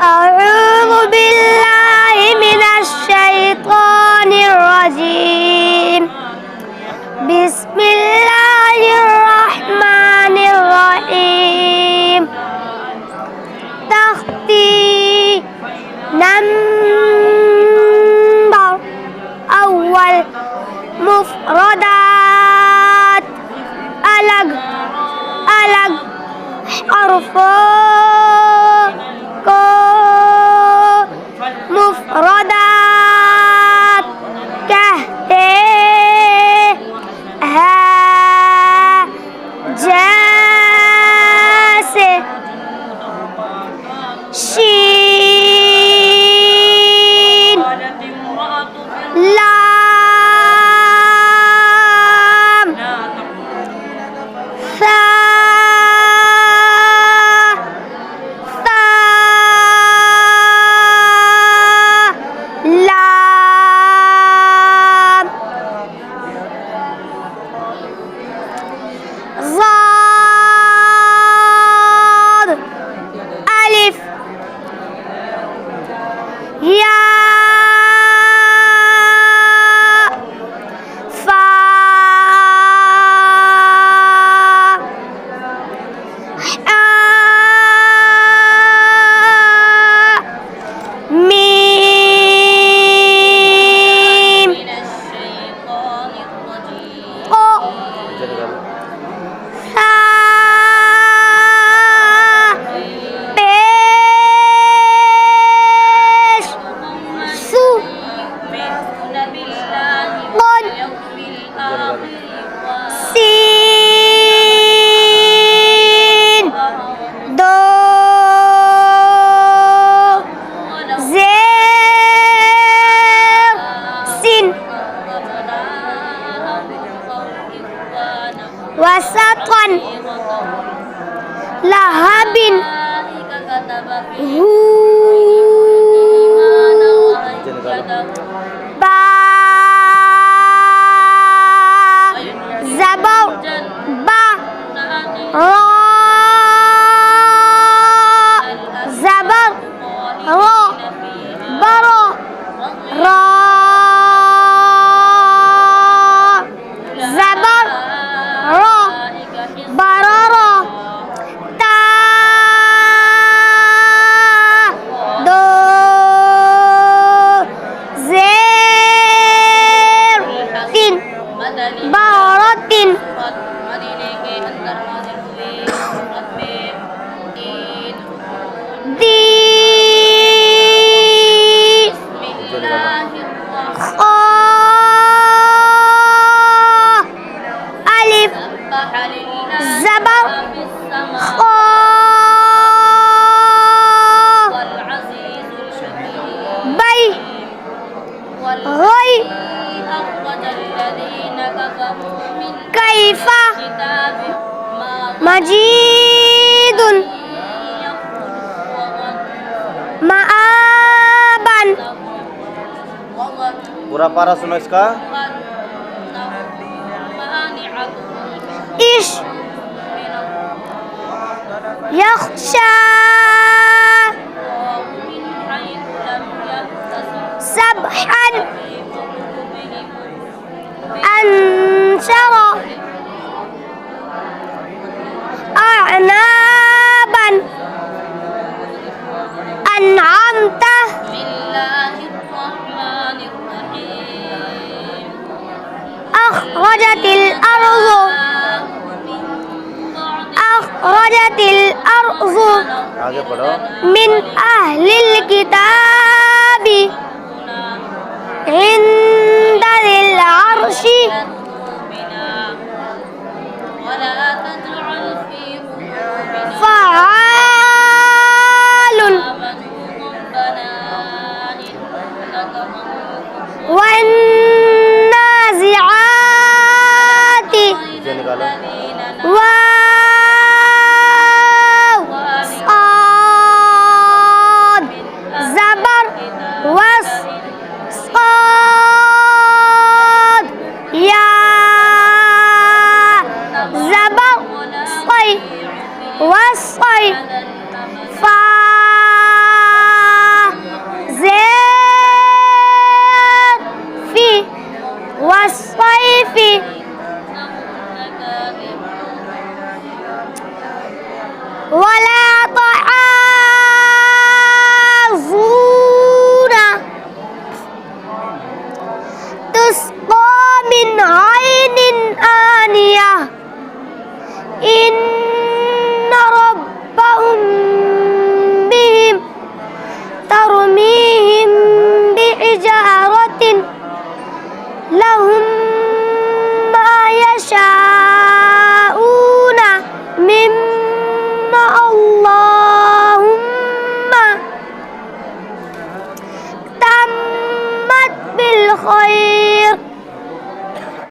أعوذ بالله من الشيطان الرجيم. بسم الله الرحمن الرحيم. تختي نمبر أول مفردات ألق حرف مفردات كهت ها جاس شين لام ثا لام ضاد ألف ياء فاء حاء ميم قاف بيش سو ضد سين دو زير سين وسطا لهب هو باء زبر با راء زبر را برا راء زبر را بررا تاء دو زير تين بارة دي خا ألف زبر خا بي غي كيف مجيد مآبا पूरा पारा सुनो इसका। إيش يخشى سبحا أنشر أعنابا أنعمت أخرجت الأرض आगे पढ़ो। من أهل الكتاب عند ذي العرش فعال والنازعات واو صاد زبر وص صاد يا زبر صي والصي ولا